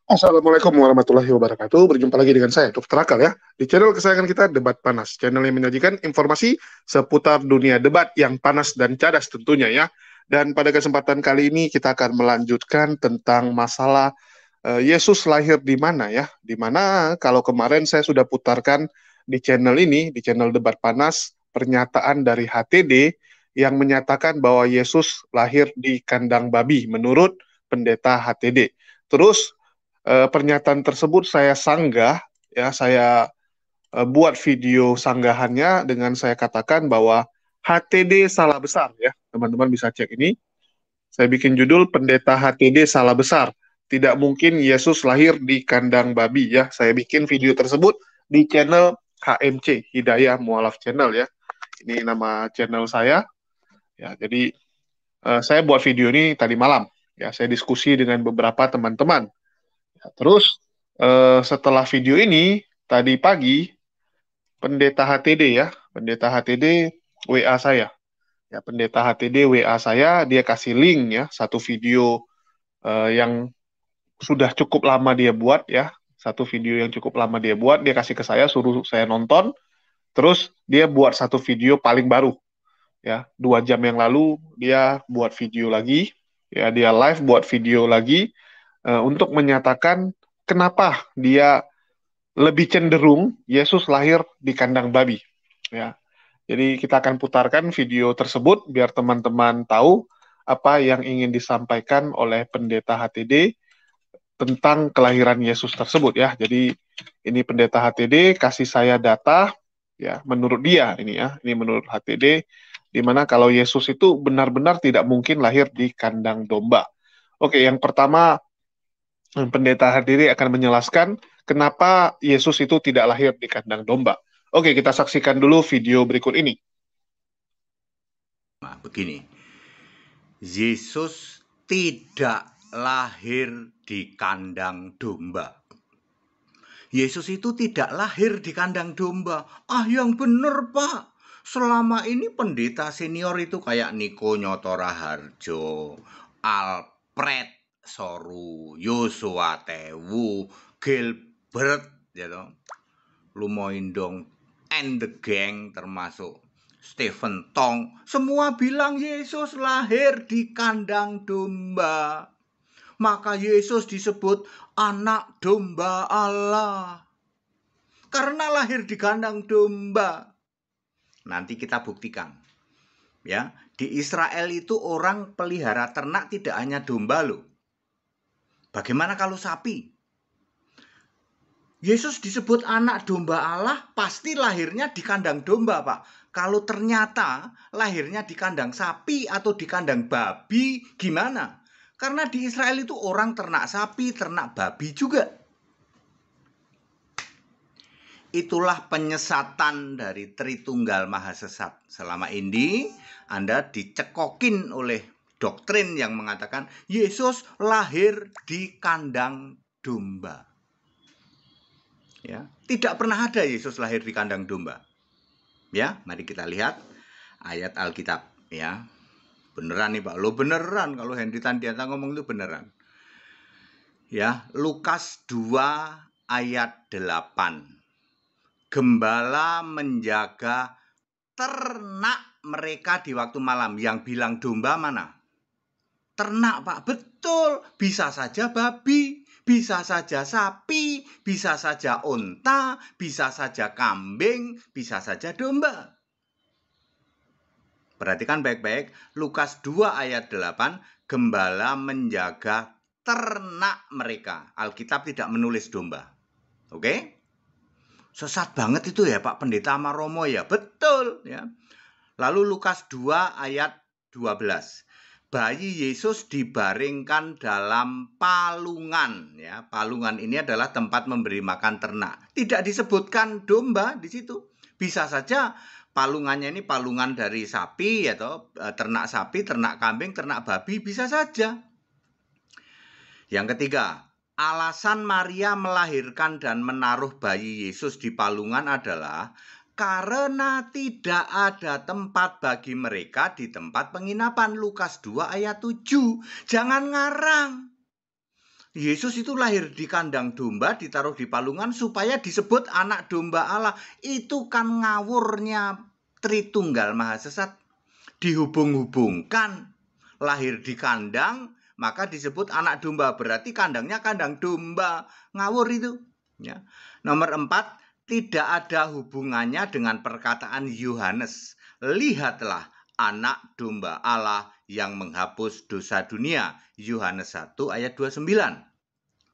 Assalamualaikum warahmatullahi wabarakatuh. Berjumpa lagi dengan saya, Dr. Akal ya. Di channel kesayangan kita, Debat Panas. Channel yang menyajikan informasi seputar dunia debat yang panas dan cadas tentunya ya. Dan pada kesempatan kali ini kita akan melanjutkan tentang masalah Yesus lahir di mana ya. Di mana kalau kemarin saya sudah putarkan di channel ini, di channel Debat Panas, pernyataan dari HTD yang menyatakan bahwa Yesus lahir di kandang babi menurut pendeta HTD. Terus pernyataan tersebut saya sanggah, ya saya buat video sanggahannya dengan saya katakan bahwa HTD salah besar ya, teman-teman bisa cek ini. Saya bikin judul Pendeta HTD salah besar. Tidak mungkin Yesus lahir di kandang babi ya. Saya bikin video tersebut di channel HMC Hidayah Mualaf Channel ya. Ini nama channel saya. Ya, jadi saya buat video ini tadi malam. Ya, saya diskusi dengan beberapa teman-teman. Terus setelah video ini tadi pagi pendeta HTD ya, pendeta HTD WA saya. Ya, pendeta HTD WA saya, dia kasih link ya, satu video yang sudah cukup lama dia buat ya, satu video yang cukup lama dia buat, dia kasih ke saya, suruh saya nonton. Terus dia buat satu video paling baru ya, 2 jam yang lalu dia buat video lagi, ya dia live buat video lagi untuk menyatakan kenapa dia lebih cenderung Yesus lahir di kandang babi. Ya, jadi kita akan putarkan video tersebut biar teman-teman tahu apa yang ingin disampaikan oleh pendeta HTD tentang kelahiran Yesus tersebut ya. Jadi ini pendeta HTD kasih saya data ya menurut dia ini ya. Ini menurut HTD di mana kalau Yesus itu benar-benar tidak mungkin lahir di kandang domba. Oke, yang pertama pendeta HTD akan menjelaskan kenapa Yesus itu tidak lahir di kandang domba. Oke, kita saksikan dulu video berikut ini. Nah, begini, Yesus tidak lahir di kandang domba. Yesus itu tidak lahir di kandang domba. Ah, yang bener, Pak. Selama ini pendeta senior itu kayak Niko Nyotora Harjo, Alfred Soru, Yosua Tewu, Gilbert, gitu. Lumoindong and the gang termasuk Stephen Tong, semua bilang Yesus lahir di kandang domba. Maka Yesus disebut anak domba Allah. Karena lahir di kandang domba. Nanti kita buktikan. Ya, di Israel itu orang pelihara ternak tidak hanya domba loh. Bagaimana kalau sapi? Yesus disebut anak domba Allah, pasti lahirnya di kandang domba, Pak. Kalau ternyata lahirnya di kandang sapi atau di kandang babi, gimana? Karena di Israel itu orang ternak sapi, ternak babi juga. Itulah penyesatan dari Tritunggal Maha Sesat. Selama ini Anda dicekokin oleh doktrin yang mengatakan Yesus lahir di kandang domba. Ya, tidak pernah ada Yesus lahir di kandang domba. Ya, mari kita lihat ayat Alkitab ya. Beneran nih Pak, lo beneran kalau Henry Tandiata ngomong itu beneran. Ya, Lukas 2 ayat 8. Gembala menjaga ternak mereka di waktu malam. Yang bilang domba mana? Ternak Pak, betul. Bisa saja babi, bisa saja sapi, bisa saja unta, bisa saja kambing, bisa saja domba. Perhatikan baik-baik, Lukas 2 ayat 8, gembala menjaga ternak mereka. Alkitab tidak menulis domba. Oke? Sesat banget itu ya Pak Pendeta Amaromo ya, betul ya. Lalu Lukas 2 ayat 12. Bayi Yesus dibaringkan dalam palungan ya. Palungan ini adalah tempat memberi makan ternak. Tidak disebutkan domba di situ. Bisa saja palungannya ini palungan dari sapi atau ternak sapi, ternak kambing, ternak babi, bisa saja. Yang ketiga, alasan Maria melahirkan dan menaruh bayi Yesus di palungan adalah karena tidak ada tempat bagi mereka di tempat penginapan. Lukas 2 ayat 7. Jangan ngarang. Yesus itu lahir di kandang domba, ditaruh di palungan supaya disebut anak domba Allah. Itu kan ngawurnya Tritunggal Maha Sesat. Dihubung-hubungkan, lahir di kandang, maka disebut anak domba. Berarti kandangnya kandang domba. Ngawur itu. Ya. Nomor 4, tidak ada hubungannya dengan perkataan Yohanes. Lihatlah anak domba Allah yang menghapus dosa dunia. Yohanes 1 ayat 29.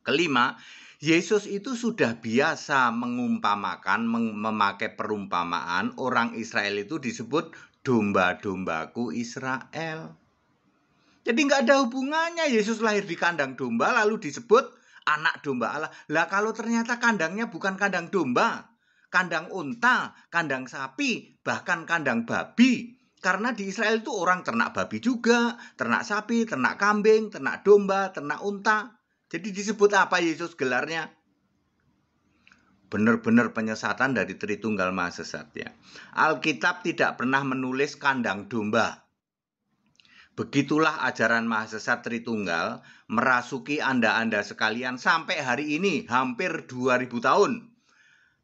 Kelima, Yesus itu sudah biasa mengumpamakan, memakai perumpamaan. Orang Israel itu disebut domba-dombaku Israel. Jadi nggak ada hubungannya Yesus lahir di kandang domba lalu disebut anak domba Allah. Lah kalau ternyata kandangnya bukan kandang domba, kandang unta, kandang sapi, bahkan kandang babi. Karena di Israel itu orang ternak babi juga, ternak sapi, ternak kambing, ternak domba, ternak unta. Jadi disebut apa Yesus gelarnya? Benar-benar penyesatan dari Tritunggal Maha Sesat ya. Alkitab tidak pernah menulis kandang domba. Begitulah ajaran Maha Sesat Tritunggal merasuki Anda-Anda sekalian sampai hari ini, hampir 2000 tahun.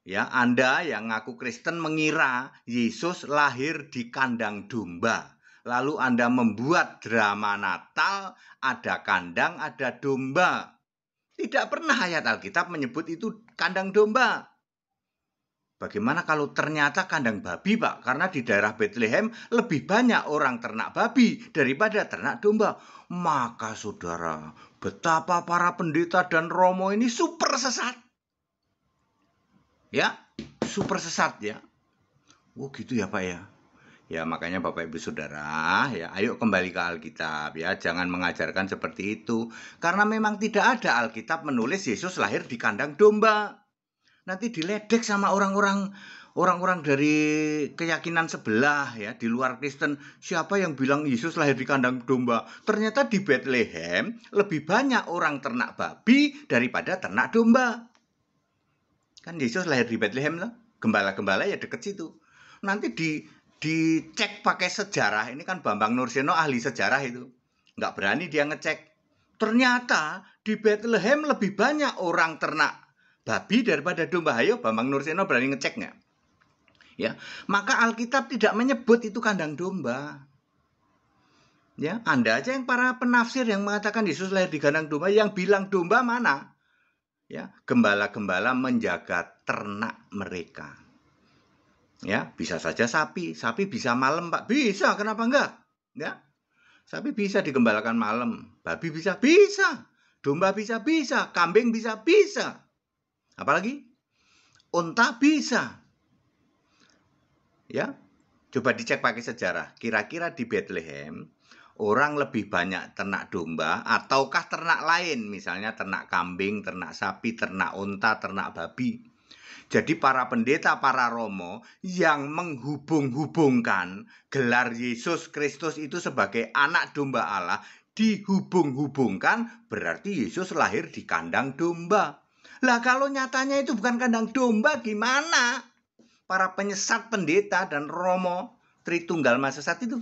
Ya, Anda yang ngaku Kristen mengira Yesus lahir di kandang domba. Lalu Anda membuat drama Natal, ada kandang, ada domba. Tidak pernah ayat Alkitab menyebut itu kandang domba. Bagaimana kalau ternyata kandang babi, Pak? Karena di daerah Bethlehem lebih banyak orang ternak babi daripada ternak domba. Maka saudara, betapa para pendeta dan romo ini super sesat. Ya, super sesat ya. Oh gitu ya Pak ya. Ya makanya Bapak Ibu Saudara ya ayo kembali ke Alkitab ya. Jangan mengajarkan seperti itu. Karena memang tidak ada Alkitab menulis Yesus lahir di kandang domba. Nanti diledek sama orang-orang dari keyakinan sebelah ya. Di luar Kristen. Siapa yang bilang Yesus lahir di kandang domba? Ternyata di Bethlehem lebih banyak orang ternak babi daripada ternak domba. Kan Yesus lahir di Bethlehem loh. Gembala-gembala ya deket situ. Nanti dicek pakai sejarah. Ini kan Bambang Nurseno ahli sejarah itu. Nggak berani dia ngecek. Ternyata di Bethlehem lebih banyak orang ternak babi daripada domba. Ayo Bambang Nurseno berani ngecek nggak? Ya, maka Alkitab tidak menyebut itu kandang domba. Ya, Anda aja yang para penafsir yang mengatakan Yesus lahir di kandang domba, yang bilang domba mana? Ya, gembala-gembala menjaga ternak mereka. Ya, bisa saja sapi bisa malam, Pak. Bisa, kenapa enggak? Ya. Sapi bisa digembalakan malam, babi bisa. Domba bisa, kambing bisa. Apalagi? Unta bisa. Ya. Coba dicek pakai sejarah. Kira-kira di Bethlehem orang lebih banyak ternak domba ataukah ternak lain, misalnya ternak kambing, ternak sapi, ternak unta, ternak babi. Jadi para pendeta, para romo yang menghubung-hubungkan gelar Yesus Kristus itu sebagai anak domba Allah, dihubung-hubungkan berarti Yesus lahir di kandang domba. Lah kalau nyatanya itu bukan kandang domba gimana? Para penyesat pendeta dan romo Tritunggal Maha Sesat itu.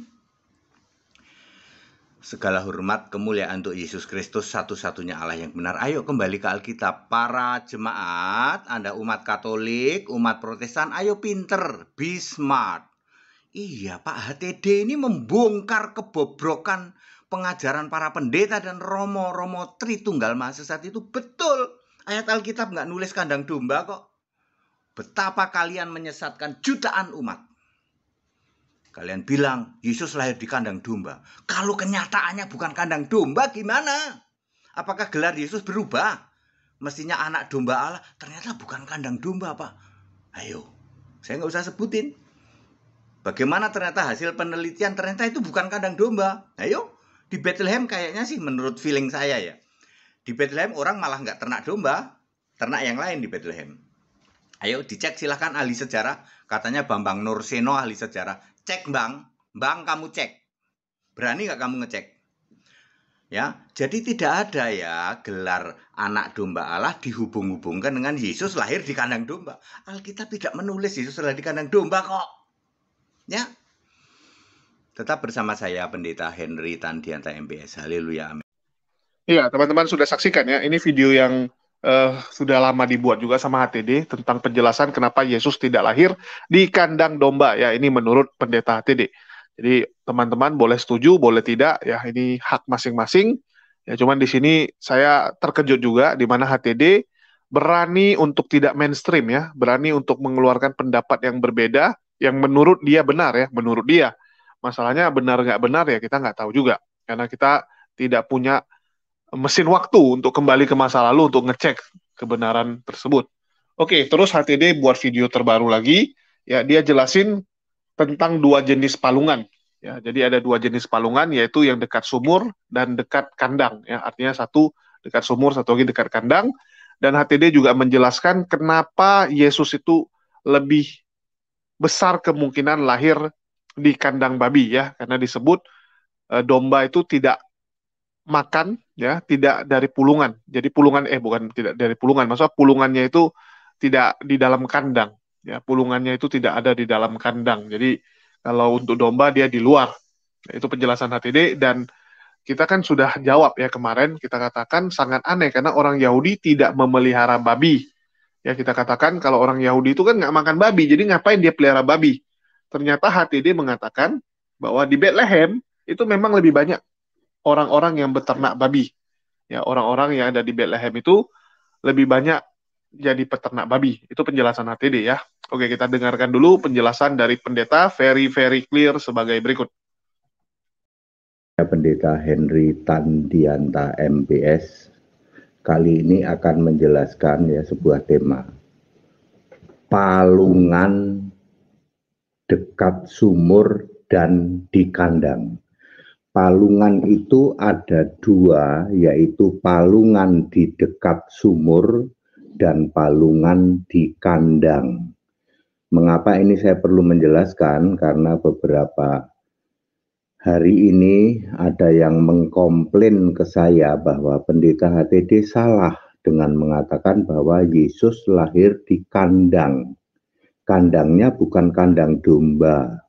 Segala hormat kemuliaan untuk Yesus Kristus, satu-satunya Allah yang benar. Ayo kembali ke Alkitab. Para jemaat, Anda umat Katolik, umat Protestan, ayo pinter, be smart. Iya, Pak HTD ini membongkar kebobrokan pengajaran para pendeta dan romo-romo Tritunggal Maha Sesat itu betul. Ayat Alkitab nggak nulis kandang domba kok. Betapa kalian menyesatkan jutaan umat. Kalian bilang Yesus lahir di kandang domba. Kalau kenyataannya bukan kandang domba gimana? Apakah gelar Yesus berubah? Mestinya anak domba Allah. Ternyata bukan kandang domba, Pak. Ayo, saya nggak usah sebutin. Bagaimana ternyata hasil penelitian? Ternyata itu bukan kandang domba. Ayo, di Bethlehem kayaknya sih menurut feeling saya ya. Di Bethlehem orang malah nggak ternak domba. Ternak yang lain di Bethlehem. Ayo dicek silahkan ahli sejarah. Katanya Bambang Nurseno ahli sejarah. Cek Bang kamu cek. Berani nggak kamu ngecek? Ya, jadi tidak ada ya gelar anak domba Allah dihubung-hubungkan dengan Yesus lahir di kandang domba. Alkitab tidak menulis Yesus lahir di kandang domba kok. Ya. Tetap bersama saya Pendeta Henry Tandianta MPS. Haleluya. Amin. Iya, teman-teman sudah saksikan ya, ini video yang sudah lama dibuat juga sama HTD tentang penjelasan kenapa Yesus tidak lahir di kandang domba ya, ini menurut pendeta HTD. Jadi teman-teman boleh setuju, boleh tidak ya, ini hak masing-masing. Ya, cuman di sini saya terkejut juga di mana HTD berani untuk tidak mainstream ya, berani untuk mengeluarkan pendapat yang berbeda, yang menurut dia benar ya, menurut dia. Masalahnya benar nggak benar ya kita nggak tahu juga, karena kita tidak punya mesin waktu untuk kembali ke masa lalu untuk ngecek kebenaran tersebut. Oke, terus HTD buat video terbaru lagi, ya dia jelasin tentang dua jenis palungan. Ya, jadi ada dua jenis palungan, yaitu yang dekat sumur dan dekat kandang. Ya, artinya satu dekat sumur, satu lagi dekat kandang. Dan HTD juga menjelaskan kenapa Yesus itu lebih besar kemungkinan lahir di kandang babi ya, karena disebut domba itu tidak makan ya, tidak dari pulungan. Jadi pulungan bukan tidak dari pulungan, maksudnya pulungannya itu tidak di dalam kandang. Ya, pulungannya itu tidak ada di dalam kandang. Jadi kalau untuk domba dia di luar. Nah, itu penjelasan HTD dan kita kan sudah jawab ya kemarin kita katakan sangat aneh karena orang Yahudi tidak memelihara babi. Ya kita katakan kalau orang Yahudi itu kan nggak makan babi, jadi ngapain dia pelihara babi? Ternyata HTD mengatakan bahwa di Bethlehem itu memang lebih banyak orang-orang yang beternak babi. Ya, orang-orang yang ada di Bethlehem itu lebih banyak jadi peternak babi. Itu penjelasan HTD ya. Oke, kita dengarkan dulu penjelasan dari pendeta very very clear sebagai berikut. Pendeta Henry Tandianta MPS kali ini akan menjelaskan ya sebuah tema palungan dekat sumur dan di kandang. Palungan itu ada dua, yaitu palungan di dekat sumur dan palungan di kandang. Mengapa ini saya perlu menjelaskan? Karena beberapa hari ini ada yang mengkomplain ke saya bahwa pendeta HTD salah dengan mengatakan bahwa Yesus lahir di kandang. Kandangnya bukan kandang domba.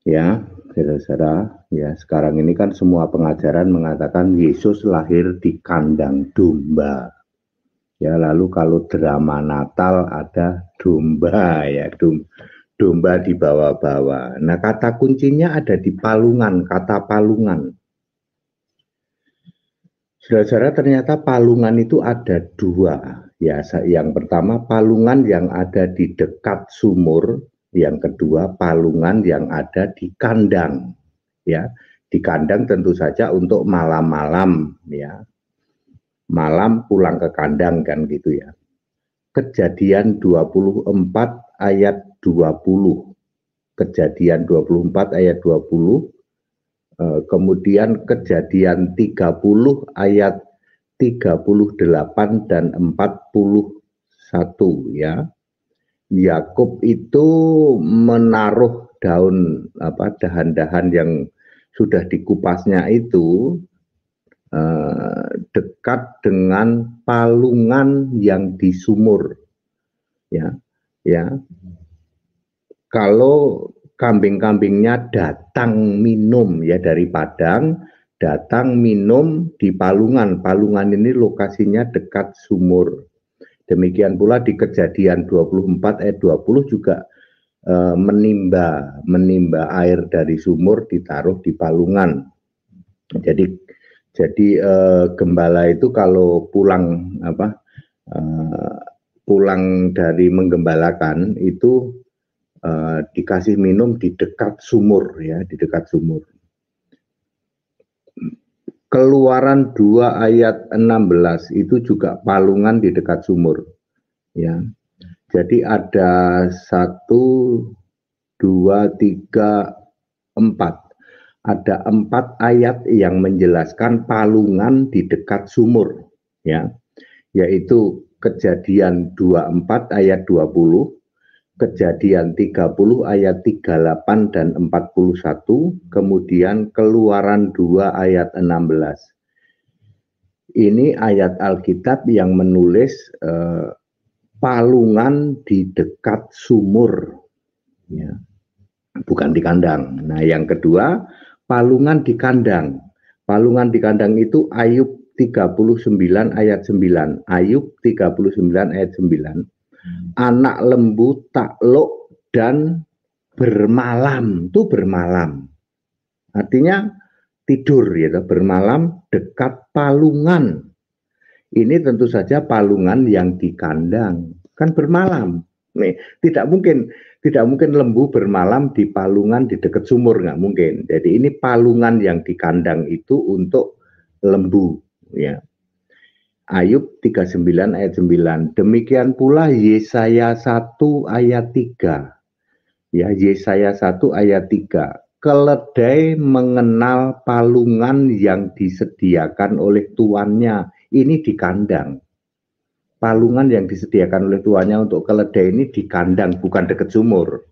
Ya, saudara-saudara, ya sekarang ini kan semua pengajaran mengatakan Yesus lahir di kandang domba. Ya, lalu kalau drama Natal ada domba ya, domba dibawa-bawa. Nah, kata kuncinya ada di palungan, kata palungan. Saudara-saudara, ternyata palungan itu ada dua. Ya, yang pertama palungan yang ada di dekat sumur, yang kedua palungan yang ada di kandang. Ya, di kandang tentu saja untuk malam-malam ya. Malam pulang ke kandang kan gitu ya. Kejadian 24 ayat 20. Kejadian 24 ayat 20, kemudian Kejadian 30 ayat 38 dan 41 ya. Yakub itu menaruh dahan-dahan yang sudah dikupasnya itu dekat dengan palungan yang di sumur ya. Kalau kambing-kambingnya datang minum ya dari padang, datang minum di palungan. Palungan ini lokasinya dekat sumur. Demikian pula di Kejadian 24 ayat 20 juga menimba air dari sumur ditaruh di palungan. Jadi gembala itu kalau pulang dari menggembalakan itu dikasih minum di dekat sumur ya, di dekat sumur. Keluaran 2 ayat 16 itu juga palungan di dekat sumur ya. Jadi ada 1 2 3 4. Ada 4 ayat yang menjelaskan palungan di dekat sumur ya. Yaitu Kejadian 24 ayat 20, Kejadian 30 ayat 38 dan 41, kemudian Keluaran 2 ayat 16. Ini ayat Alkitab yang menulis palungan di dekat sumur, ya, bukan di kandang. Nah, yang kedua, palungan di kandang. Palungan di kandang itu Ayub 39 ayat 9. Ayub 39 ayat 9. Anak lembu takluk dan bermalam. Itu bermalam. Artinya tidur ya, bermalam dekat palungan. Ini tentu saja palungan yang di kandang. Kan bermalam. Nih, tidak mungkin lembu bermalam di palungan di dekat sumur, nggak mungkin. Jadi ini palungan yang di kandang itu untuk lembu, ya. Ayub 39 ayat 9. Demikian pula Yesaya 1 ayat 3. Ya, Yesaya 1 ayat 3. Keledai mengenal palungan yang disediakan oleh tuannya. Ini di kandang. Palungan yang disediakan oleh tuannya untuk keledai ini di kandang, bukan dekat sumur.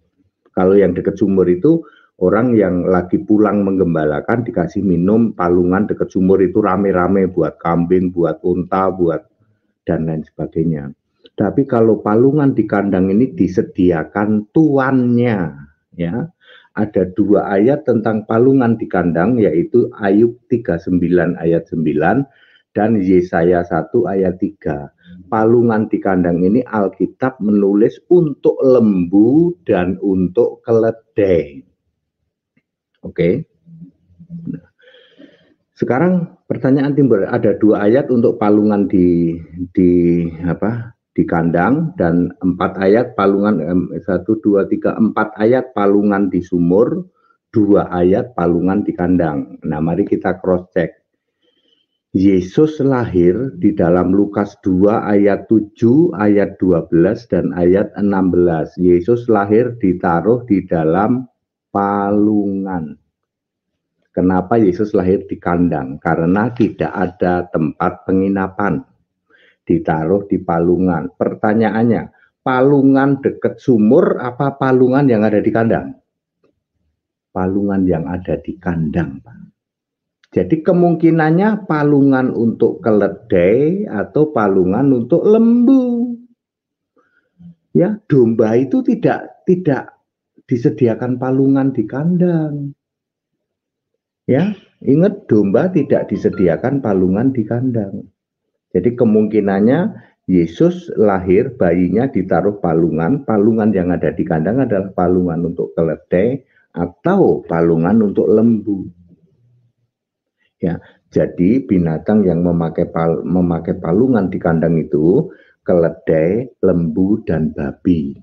Kalau yang dekat sumur itu orang yang lagi pulang menggembalakan dikasih minum palungan dekat sumur itu rame-rame buat kambing, buat unta, buat dan lain sebagainya. Tapi kalau palungan di kandang ini disediakan tuannya, ya. Ada 2 ayat tentang palungan di kandang, yaitu Ayub 39 ayat 9 dan Yesaya 1 ayat 3. Palungan di kandang ini Alkitab menulis untuk lembu dan untuk keledai. Oke. Sekarang pertanyaan timbul, ada 2 ayat untuk palungan di kandang dan 4 ayat palungan 1 2 3 4 ayat palungan di sumur, 2 ayat palungan di kandang. Nah, mari kita cross check. Yesus lahir di dalam Lukas 2 ayat 7, ayat 12 dan ayat 16. Yesus lahir ditaruh di dalam palungan. Kenapa Yesus lahir di kandang? Karena tidak ada tempat penginapan. Ditaruh di palungan. Pertanyaannya, palungan dekat sumur apa palungan yang ada di kandang? Palungan yang ada di kandang, Pak. Jadi kemungkinannya palungan untuk keledai atau palungan untuk lembu. Ya, domba itu tidak disediakan palungan di kandang. Ya, ingat domba tidak disediakan palungan di kandang. Jadi kemungkinannya Yesus lahir, bayinya ditaruh palungan, palungan yang ada di kandang adalah palungan untuk keledai atau palungan untuk lembu. Ya, jadi binatang yang memakai palungan di kandang itu keledai, lembu, dan babi.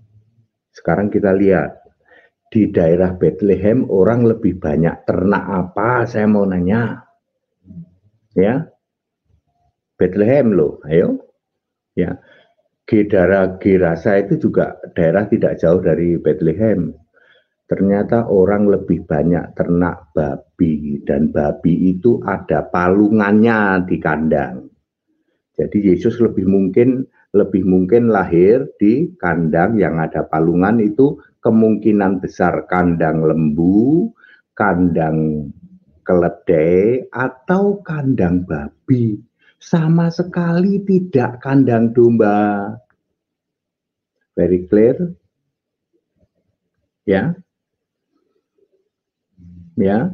Sekarang kita lihat di daerah Bethlehem orang lebih banyak ternak apa? Saya mau nanya. Ya, Bethlehem loh, ayo. Ya, Gerasa itu juga daerah tidak jauh dari Bethlehem. Ternyata orang lebih banyak ternak babi dan babi itu ada palungannya di kandang. Jadi Yesus lebih mungkin lahir di kandang yang ada palungan, itu kemungkinan besar kandang lembu, kandang keledai atau kandang babi. Sama sekali tidak kandang domba. Very clear? Ya. Ya,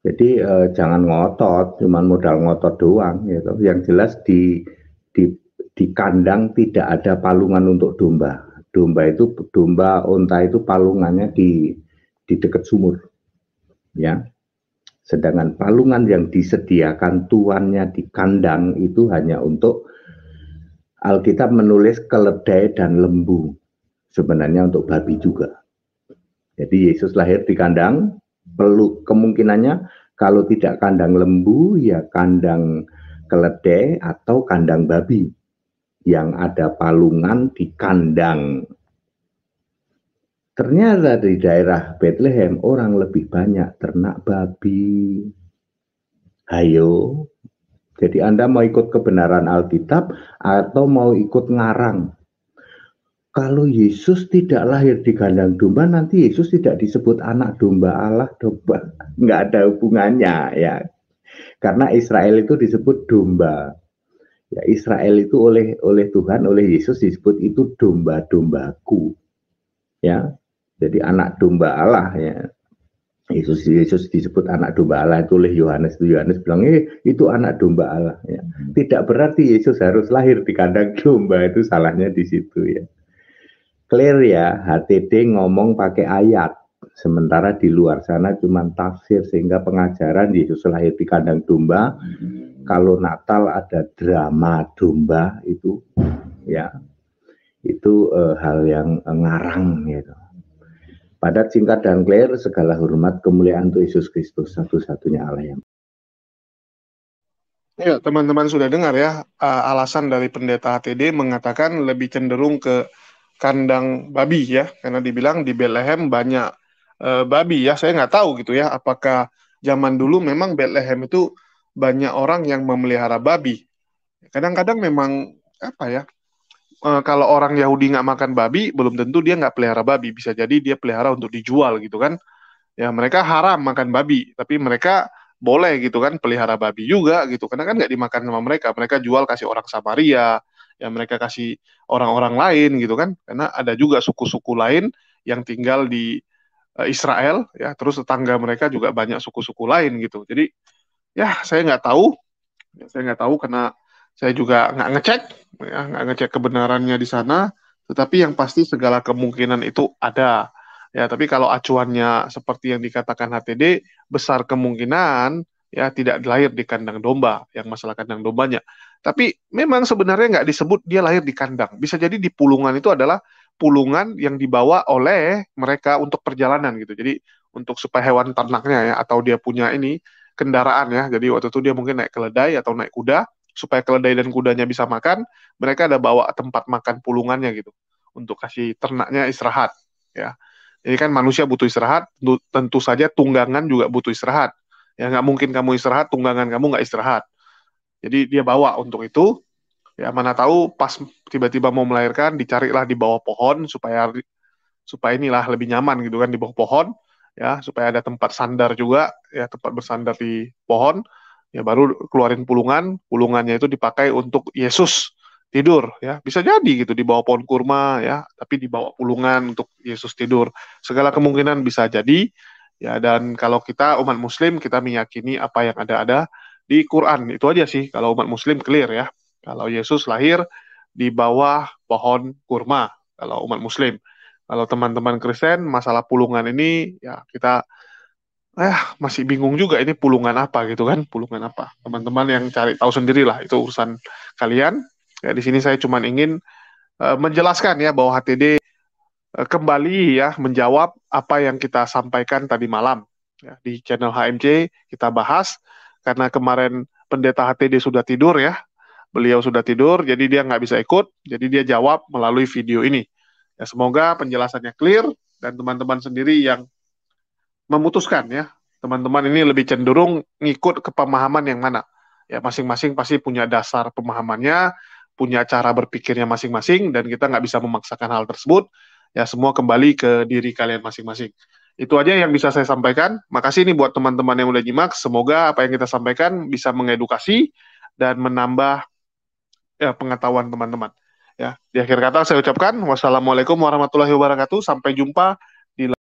jadi jangan ngotot, cuman modal ngotot doang, gitu. Yang jelas di kandang tidak ada palungan untuk domba. Domba, unta itu palungannya di dekat sumur, ya. Sedangkan palungan yang disediakan tuannya di kandang itu hanya untuk, Alkitab menulis keledai dan lembu, sebenarnya untuk babi juga. Jadi Yesus lahir di kandang. Kemungkinannya kalau tidak kandang lembu ya kandang keledai atau kandang babi yang ada palungan di kandang. Ternyata di daerah Bethlehem orang lebih banyak ternak babi. Hayo, jadi Anda mau ikut kebenaran Alkitab atau mau ikut ngarang? Kalau Yesus tidak lahir di kandang domba, nanti Yesus tidak disebut anak domba Allah, domba. Nggak ada hubungannya, ya. Karena Israel itu disebut domba. Ya, Israel itu oleh Tuhan, oleh Yesus disebut itu domba-dombaku. Ya. Jadi anak domba Allah, ya. Yesus disebut anak domba Allah itu oleh Yohanes. Yohanes bilang, itu anak domba Allah. Ya. Tidak berarti Yesus harus lahir di kandang domba, itu salahnya di situ ya. Clear ya, HTD ngomong pakai ayat. Sementara di luar sana cuma tafsir, sehingga pengajaran Yesus lahir di kandang domba. Kalau Natal ada drama domba itu ya, itu hal yang ngarang gitu. Padat, singkat, dan clear. Segala hormat kemuliaan untuk Yesus Kristus, satu-satunya Allah yang. Ya, teman-teman sudah dengar ya, alasan dari pendeta HTD mengatakan lebih cenderung ke kandang babi ya, karena dibilang di Bethlehem banyak babi ya. Saya nggak tahu gitu ya, apakah zaman dulu memang Bethlehem itu banyak orang yang memelihara babi. Kadang-kadang memang apa ya, kalau orang Yahudi nggak makan babi, belum tentu dia nggak pelihara babi. Bisa jadi dia pelihara untuk dijual gitu kan. Ya mereka haram makan babi, tapi mereka boleh gitu kan pelihara babi juga gitu. Karena kan nggak dimakan sama mereka. Mereka jual kasih orang Samaria, ya mereka kasih orang-orang lain gitu kan. Karena ada juga suku-suku lain yang tinggal di Israel, ya terus tetangga mereka juga banyak suku-suku lain gitu. Jadi ya saya nggak tahu karena saya juga nggak ngecek, ya, nggak ngecek kebenarannya di sana. Tetapi yang pasti segala kemungkinan itu ada. Ya, tapi kalau acuannya seperti yang dikatakan HTD, besar kemungkinan ya tidak lahir di kandang domba, yang masalah kandang dombanya. Tapi memang sebenarnya nggak disebut dia lahir di kandang. Bisa jadi di pulungan itu adalah pulungan yang dibawa oleh mereka untuk perjalanan gitu. Jadi untuk supaya hewan ternaknya ya, atau dia punya ini kendaraan ya. Jadi waktu itu dia mungkin naik keledai atau naik kuda, supaya keledai dan kudanya bisa makan, mereka ada bawa tempat makan pulungannya gitu untuk kasih ternaknya istirahat ya. Jadi kan manusia butuh istirahat, tentu saja tunggangan juga butuh istirahat. Ya nggak mungkin kamu istirahat, tunggangan kamu nggak istirahat. Jadi dia bawa untuk itu. Ya mana tahu pas tiba-tiba mau melahirkan, dicarilah di bawah pohon supaya supaya inilah lebih nyaman gitu kan di bawah pohon ya, supaya ada tempat sandar juga ya, tempat bersandar di pohon ya, baru keluarin pulungannya itu dipakai untuk Yesus tidur ya. Bisa jadi gitu di bawah pohon kurma ya, tapi di bawah pulungan untuk Yesus tidur. Segala kemungkinan bisa jadi ya. Dan kalau kita umat muslim, kita meyakini apa yang ada di Quran. Itu aja sih kalau umat muslim clear ya. Kalau Yesus lahir di bawah pohon kurma kalau umat muslim. Kalau teman-teman Kristen, masalah pulungan ini ya kita masih bingung juga ini pulungan apa gitu kan, pulungan apa. Teman-teman yang cari tahu sendirilah, itu urusan kalian. Ya di sini saya cuma ingin menjelaskan ya bahwa HTD kembali ya menjawab apa yang kita sampaikan tadi malam ya, di channel HMC kita bahas, karena kemarin pendeta HTD sudah tidur ya, beliau sudah tidur, jadi dia nggak bisa ikut, jadi dia jawab melalui video ini. Ya, semoga penjelasannya clear dan teman-teman sendiri yang memutuskan ya. Teman-teman ini lebih cenderung ngikut ke pemahaman yang mana. Ya, masing-masing pasti punya dasar pemahamannya, punya cara berpikirnya masing-masing, dan kita nggak bisa memaksakan hal tersebut. Ya, semua kembali ke diri kalian masing-masing. Itu aja yang bisa saya sampaikan. Makasih nih buat teman-teman yang udah nyimak. Semoga apa yang kita sampaikan bisa mengedukasi dan menambah ya, pengetahuan teman-teman. Ya, di akhir kata saya ucapkan wassalamualaikum warahmatullahi wabarakatuh. Sampai jumpa di